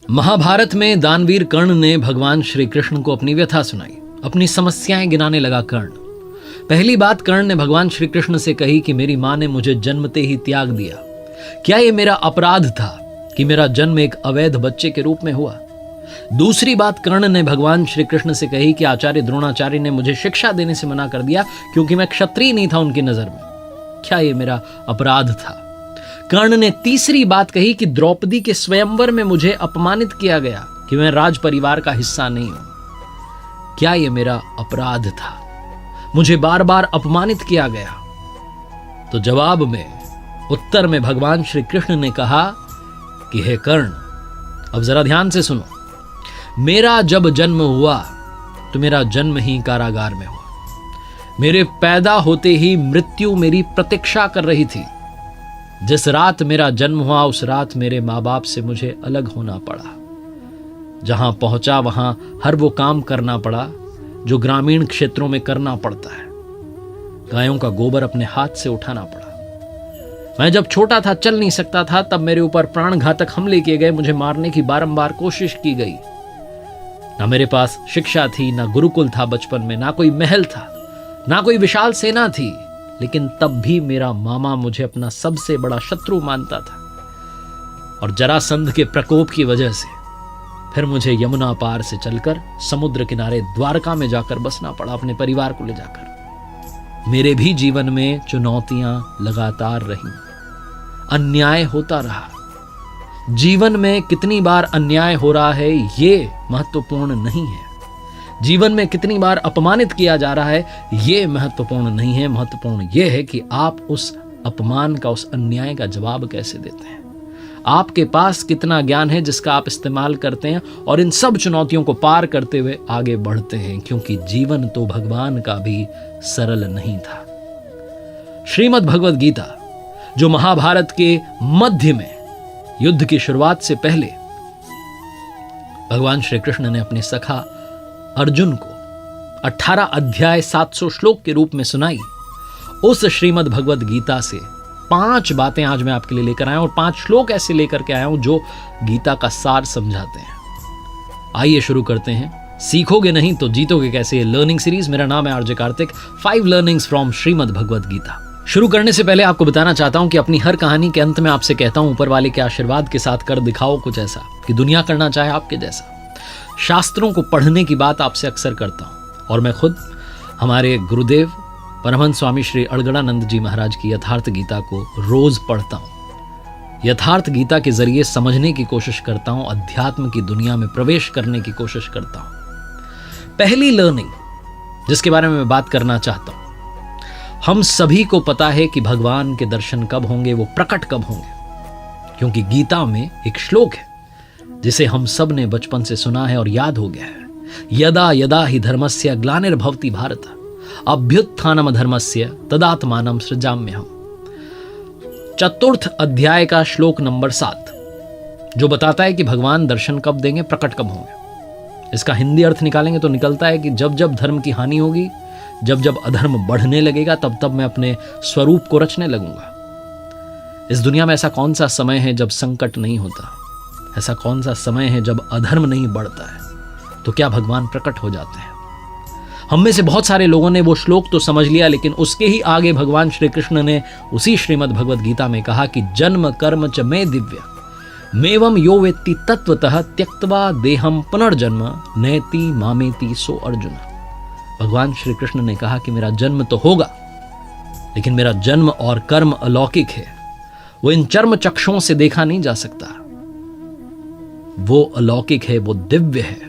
महाभारत में दानवीर कर्ण ने भगवान श्री कृष्ण को अपनी व्यथा सुनाई, अपनी समस्याएं गिनाने लगा कर्ण। पहली बात कर्ण ने भगवान श्री कृष्ण से कही कि मेरी मां ने मुझे जन्मते ही त्याग दिया। क्या यह मेरा अपराध था कि मेरा जन्म एक अवैध बच्चे के रूप में हुआ? दूसरी बात कर्ण ने भगवान श्री कृष्ण से कही कि आचार्य द्रोणाचार्य ने मुझे शिक्षा देने से मना कर दिया क्योंकि मैं क्षत्रिय नहीं था उनकी नजर में। क्या यह मेरा अपराध था? कर्ण ने तीसरी बात कही कि द्रौपदी के स्वयंवर में मुझे अपमानित किया गया कि मैं राज परिवार का हिस्सा नहीं हूं। क्या यह मेरा अपराध था? मुझे बार बार अपमानित किया गया। तो जवाब में, उत्तर में भगवान श्री कृष्ण ने कहा कि हे कर्ण, अब जरा ध्यान से सुनो। मेरा जब जन्म हुआ तो मेरा जन्म ही कारागार में हुआ। मेरे पैदा होते ही मृत्यु मेरी प्रतीक्षा कर रही थी। जिस रात मेरा जन्म हुआ उस रात मेरे माँ बाप से मुझे अलग होना पड़ा। जहां पहुंचा वहां हर वो काम करना पड़ा जो ग्रामीण क्षेत्रों में करना पड़ता है। गायों का गोबर अपने हाथ से उठाना पड़ा। मैं जब छोटा था, चल नहीं सकता था, तब मेरे ऊपर प्राणघातक हमले किए गए। मुझे मारने की बारंबार कोशिश की गई। ना मेरे पास शिक्षा थी, ना गुरुकुल था बचपन में, ना कोई महल था, ना कोई विशाल सेना थी, लेकिन तब भी मेरा मामा मुझे अपना सबसे बड़ा शत्रु मानता था। और जरासंध के प्रकोप की वजह से फिर मुझे यमुना पार से चलकर समुद्र किनारे द्वारका में जाकर बसना पड़ा, अपने परिवार को ले जाकर। मेरे भी जीवन में चुनौतियां लगातार रहीं, अन्याय होता रहा। जीवन में कितनी बार अन्याय हो रहा है ये महत्वपूर्ण नहीं है। जीवन में कितनी बार अपमानित किया जा रहा है ये महत्वपूर्ण नहीं है। महत्वपूर्ण यह है कि आप उस अपमान का, उस अन्याय का जवाब कैसे देते हैं। आपके पास कितना ज्ञान है जिसका आप इस्तेमाल करते हैं और इन सब चुनौतियों को पार करते हुए आगे बढ़ते हैं, क्योंकि जीवन तो भगवान का भी सरल नहीं था। श्रीमद् भगवद गीता, जो महाभारत के मध्य में युद्ध की शुरुआत से पहले भगवान श्री कृष्ण ने अपने सखा अर्जुन को 18 अध्याय 700 श्लोक के रूप में सुनाई, उस श्रीमद् भगवद गीता से 5 बातें आज मैं आपके लिए लेकर आया हूं और 5 श्लोक ऐसे लेकर के आया हूं जो गीता का सार समझाते हैं। आइए शुरू करते हैं। सीखोगे नहीं तो जीतोगे कैसे, ये लर्निंग सीरीज। मेरा नाम है RJ Kartik. 5 learnings from Shrimad Bhagavad Gita. शुरू करने से पहले आपको बताना चाहता हूं कि अपनी हर कहानी के अंत में आपसे कहता हूं, ऊपर वाले के आशीर्वाद के साथ कर दिखाओ कुछ ऐसा कि दुनिया करना चाहे आपके जैसा। शास्त्रों को पढ़ने की बात आपसे अक्सर करता हूं और मैं खुद हमारे गुरुदेव परमहंस स्वामी श्री अड़गड़ानंद जी महाराज की यथार्थ गीता को रोज पढ़ता हूं। यथार्थ गीता के जरिए समझने की कोशिश करता हूं, अध्यात्म की दुनिया में प्रवेश करने की कोशिश करता हूं। पहली लर्निंग जिसके बारे में मैं बात करना चाहता हूं, हम सभी को पता है कि भगवान के दर्शन कब होंगे, वो प्रकट कब होंगे, क्योंकि गीता में एक श्लोक है जिसे हम सब ने बचपन से सुना है और याद हो गया है। यदा यदा हि धर्मस्य ग्लानिर्भवति भारत अभ्युत्थानम धर्मस्य तदात्मानं सृजाम्यहम्। चतुर्थ अध्याय का श्लोक नंबर 7 जो बताता है कि भगवान दर्शन कब देंगे, प्रकट कब होंगे। इसका हिंदी अर्थ निकालेंगे तो निकलता है कि जब जब धर्म की हानि होगी, जब जब अधर्म बढ़ने लगेगा, तब तब मैं अपने स्वरूप को रचने लगूंगा। इस दुनिया में ऐसा कौन सा समय है जब संकट नहीं होता? ऐसा कौन सा समय है जब अधर्म नहीं बढ़ता है? तो क्या भगवान प्रकट हो जाते हैं? हम में से बहुत सारे लोगों ने वो श्लोक तो समझ लिया, लेकिन उसके ही आगे भगवान श्री कृष्ण ने उसी श्रीमद् भगवद गीता में कहा कि जन्म कर्म च मे दिव्य मेवं यो वेत्ति तत्वतः त्यक्त्वा देहम पुनर्जन्म नैति मामेति सो अर्जुन। भगवान श्री कृष्ण ने कहा कि मेरा जन्म तो होगा, लेकिन मेरा जन्म और कर्म अलौकिक है। वो इन चर्म चक्षुओं से देखा नहीं जा सकता। वो अलौकिक है, वो दिव्य है।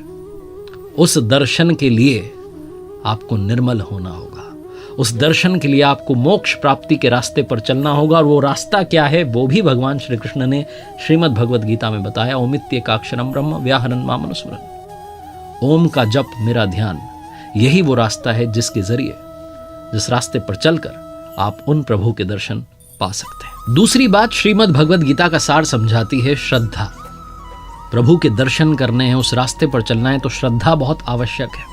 उस दर्शन के लिए आपको निर्मल होना होगा। उस दर्शन के लिए आपको मोक्ष प्राप्ति के रास्ते पर चलना होगा। और वो रास्ता क्या है वो भी भगवान श्री कृष्ण ने श्रीमद् भगवद गीता में बताया। ओमित्येकाक्षरं ब्रह्म व्याहरन् मामनुस्मरन्। ओम का जप, मेरा ध्यान, यही वो रास्ता है जिसके जरिए, जिस रास्ते पर चलकर आप उन प्रभु के दर्शन पा सकते हैं। दूसरी बात श्रीमद् भगवद गीता का सार समझाती है श्रद्धा। प्रभु के दर्शन करने हैं, उस रास्ते पर चलना है तो श्रद्धा बहुत आवश्यक है।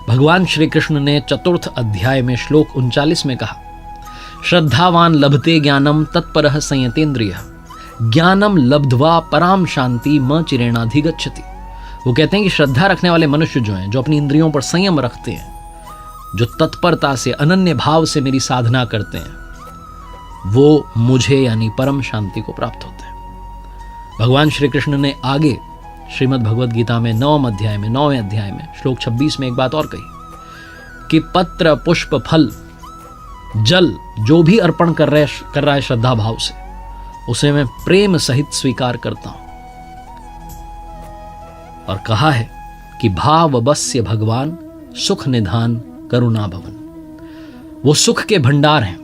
भगवान श्री कृष्ण ने चतुर्थ अध्याय में श्लोक 39 में कहा, श्रद्धावान लभते ज्ञानम तत्परः संयतेन्द्रियः ज्ञानम लब्ध्वा पराम शांति म चिरेणाधिगच्छति। वो कहते हैं कि श्रद्धा रखने वाले मनुष्य जो हैं, जो अपनी इंद्रियों पर संयम रखते हैं, जो तत्परता से अनन्य भाव से मेरी साधना करते हैं, वो मुझे यानी परम शांति को प्राप्त होते हैं। भगवान श्री कृष्ण ने आगे श्रीमद् भगवद गीता में 9वें अध्याय में श्लोक 26 में एक बात और कही कि पत्र पुष्प फल जल जो भी अर्पण कर रहा है श्रद्धा भाव से, उसे मैं प्रेम सहित स्वीकार करता हूं। और कहा है कि भाव बस्य भगवान सुख निधान करुणा भवन। वो सुख के भंडार हैं,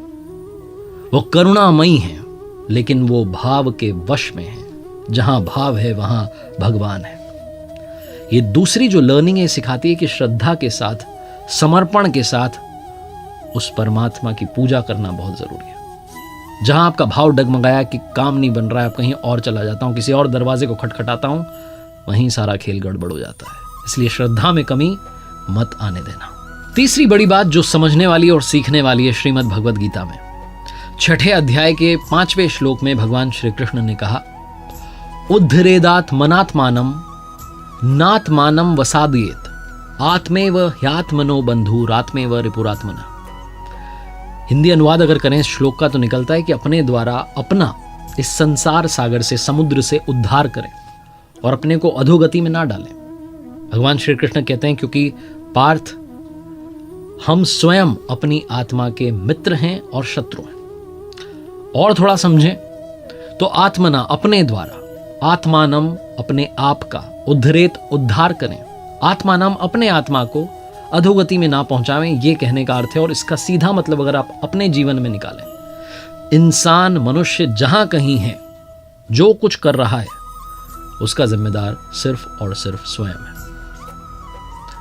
वो करुणामयी हैं, लेकिन वो भाव के वश में हैं। जहां भाव है वहां भगवान है। ये दूसरी जो लर्निंग है सिखाती है कि श्रद्धा के साथ, समर्पण के साथ उस परमात्मा की पूजा करना बहुत जरूरी है। जहां आपका भाव डगमगाया कि काम नहीं बन रहा है, आप कहीं और चला जाता हूं, किसी और दरवाजे को खटखटाता हूं, वहीं सारा खेल गड़बड़ हो जाता है। इसलिए श्रद्धा में कमी मत आने देना। तीसरी बड़ी बात जो समझने वाली और सीखने वाली है श्रीमद् भगवद गीता में 6ठे अध्याय के 5वें श्लोक में भगवान श्री कृष्ण ने कहा, उद्धरेदात मनात्मानम नात्मानम वसादयेत आत्मेव ह्यात्मनो बंधुरात्मेव रिपुरात्मना। हिंदी अनुवाद अगर करें इस श्लोक का तो निकलता है कि अपने द्वारा अपना इस संसार सागर से, समुद्र से उद्धार करें और अपने को अधोगति में ना डालें। भगवान श्री कृष्ण कहते हैं क्योंकि पार्थ, हम स्वयं अपनी आत्मा के मित्र हैं और शत्रु हैं। और थोड़ा समझें तो आत्मना अपने द्वारा, आत्मानम अपने आप का, उद्धरेत उद्धार करें, आत्मानम अपने आत्मा को अधोगति में ना पहुंचावें, ये कहने का अर्थ है। और इसका सीधा मतलब अगर आप अपने जीवन में निकालें, इंसान मनुष्य जहां कहीं है, जो कुछ कर रहा है, उसका जिम्मेदार सिर्फ और सिर्फ स्वयं है।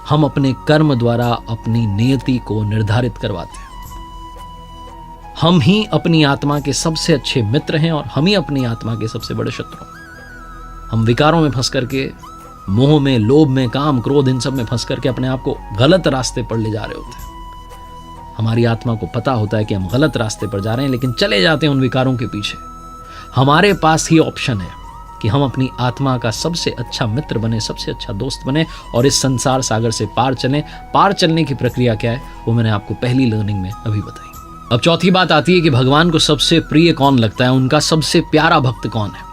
हम अपने कर्म द्वारा अपनी नियति को निर्धारित करवाते हैं। हम ही अपनी आत्मा के सबसे अच्छे मित्र हैं और हम ही अपनी आत्मा के सबसे बड़े शत्रु हैं। हम विकारों में फंस करके, मोह में, लोभ में, काम, क्रोध, इन सब में फंस करके अपने आप को गलत रास्ते पर ले जा रहे होते हैं। हमारी आत्मा को पता होता है कि हम गलत रास्ते पर जा रहे हैं, लेकिन चले जाते हैं उन विकारों के पीछे। हमारे पास ही ऑप्शन है कि हम अपनी आत्मा का सबसे अच्छा मित्र बने, सबसे अच्छा दोस्त बने और इस संसार सागर से पार चलें। पार चलने की प्रक्रिया क्या है वो मैंने आपको पहली लर्निंग में अभी बताई। अब चौथी बात आती है कि भगवान को सबसे प्रिय कौन लगता है, उनका सबसे प्यारा भक्त कौन है।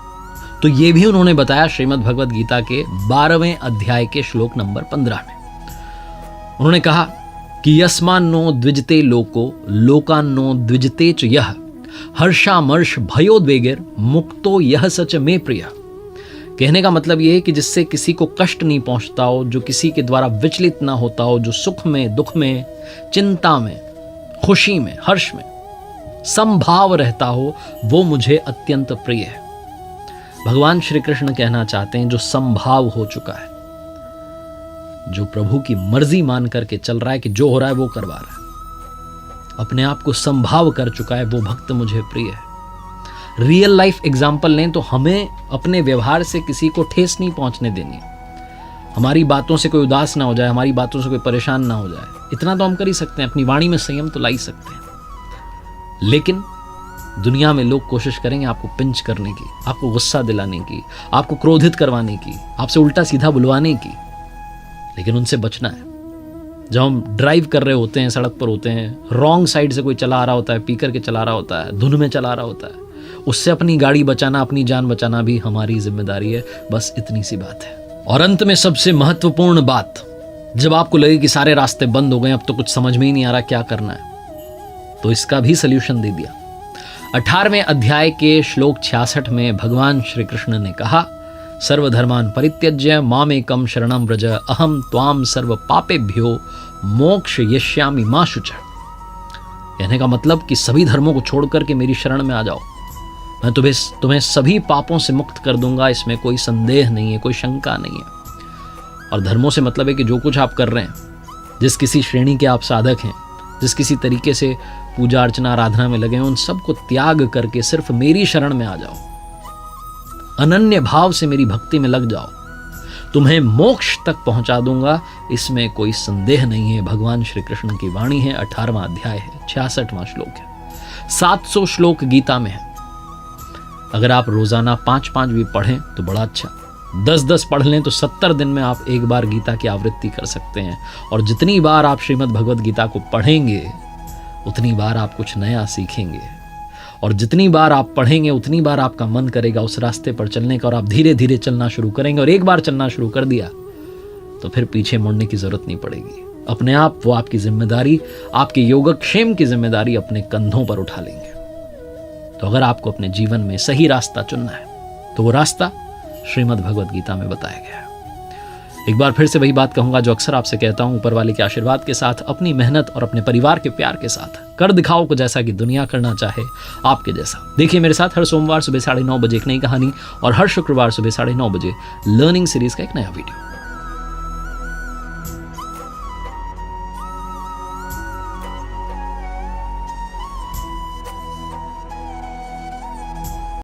तो ये भी उन्होंने बताया श्रीमद् भगवद गीता के 12वें अध्याय के श्लोक नंबर 15 में। उन्होंने कहा कि यस्मान्नो द्विजते लोको लोकान्नो द्विजते च यह हर्षामर्ष भयोद्वेगेर मुक्तो यह सच में प्रिय। कहने का मतलब यह है कि जिससे किसी को कष्ट नहीं पहुंचता हो, जो किसी के द्वारा विचलित ना होता हो, जो सुख में, दुख में, चिंता में, खुशी में, हर्ष में समभाव रहता हो, वो मुझे अत्यंत प्रिय है। भगवान श्री कृष्ण कहना चाहते हैं जो समभाव हो चुका है, जो प्रभु की मर्जी मान करके चल रहा है कि जो हो रहा है वो करवा रहा है, अपने आप को समभाव कर चुका है, वो भक्त मुझे प्रिय है। रियल लाइफ एग्जाम्पल लें तो हमें अपने व्यवहार से किसी को ठेस नहीं पहुंचने देनी है। हमारी बातों से कोई उदास ना हो जाए, हमारी बातों से कोई परेशान ना हो जाए, इतना तो हम कर ही सकते हैं। अपनी वाणी में संयम तो ला ही सकते हैं। लेकिन दुनिया में लोग कोशिश करेंगे आपको पिंच करने की, आपको गुस्सा दिलाने की, आपको क्रोधित करवाने की, आपसे उल्टा सीधा बुलवाने की, लेकिन उनसे बचना है। जब हम ड्राइव कर रहे होते हैं, सड़क पर होते हैं, रॉन्ग साइड से कोई चला आ रहा होता है, पी करके चला रहा होता है, धुन में चला रहा होता है, उससे अपनी गाड़ी बचाना, अपनी जान बचाना भी हमारी जिम्मेदारी है। बस इतनी सी बात है। और अंत में सबसे महत्वपूर्ण बात, जब आपको लगे कि सारे रास्ते बंद हो गए, अब तो कुछ समझ में ही नहीं आ रहा क्या करना है, तो इसका भी सल्यूशन दे दिया। 18वें अध्याय के श्लोक 66 में भगवान श्री कृष्ण ने कहा, सर्वधर्मान परित्यज्य मामेकम शरणं व्रज अहम त्वाम सर्व पापेभ्यो मोक्ष यष्यामि मा शुचः। कहने का मतलब कि सभी धर्मों को छोड़ करके मेरी शरण में आ जाओ, मैं तुम्हें सभी पापों से मुक्त कर दूंगा। इसमें कोई संदेह नहीं है, कोई शंका नहीं है। और धर्मों से मतलब है कि जो कुछ आप कर रहे हैं, जिस किसी श्रेणी के आप साधक हैं, जिस किसी तरीके से पूजा अर्चना आराधना में लगे हैं, उन सबको त्याग करके सिर्फ मेरी शरण में आ जाओ, अनन्य भाव से मेरी भक्ति में लग जाओ, तुम्हें मोक्ष तक पहुंचा दूंगा। इसमें कोई संदेह नहीं है। भगवान श्री कृष्ण की वाणी है। 18वां अध्याय है, 66वां श्लोक है, 700 श्लोक गीता में है। अगर आप रोजाना 5-5 भी पढ़ें तो बड़ा अच्छा, 10-10 पढ़ लें तो 70 दिन में आप एक बार गीता की आवृत्ति कर सकते हैं। और जितनी बार आप श्रीमद् भगवद गीता को पढ़ेंगे उतनी बार आप कुछ नया सीखेंगे, और जितनी बार आप पढ़ेंगे उतनी बार आपका मन करेगा उस रास्ते पर चलने का, और आप धीरे धीरे चलना शुरू करेंगे। और एक बार चलना शुरू कर दिया तो फिर पीछे मुड़ने की जरूरत नहीं पड़ेगी। अपने आप वो आपकी जिम्मेदारी, आपके योगक्षेम की जिम्मेदारी अपने कंधों पर उठा लेंगे। तो अगर आपको अपने जीवन में सही रास्ता चुनना है तो वो रास्ता श्रीमद् भगवद गीता में बताया गया है। एक बार फिर से वही बात कहूंगा जो अक्सर आपसे कहता हूं, ऊपर वाले के आशीर्वाद के साथ, अपनी मेहनत और अपने परिवार के प्यार के साथ कर दिखाओ को जैसा कि दुनिया करना चाहे आपके जैसा। देखिए मेरे साथ हर सोमवार सुबह 9:30 बजे एक नई कहानी और हर शुक्रवार सुबह 9:30 बजे लर्निंग सीरीज का एक नया वीडियो।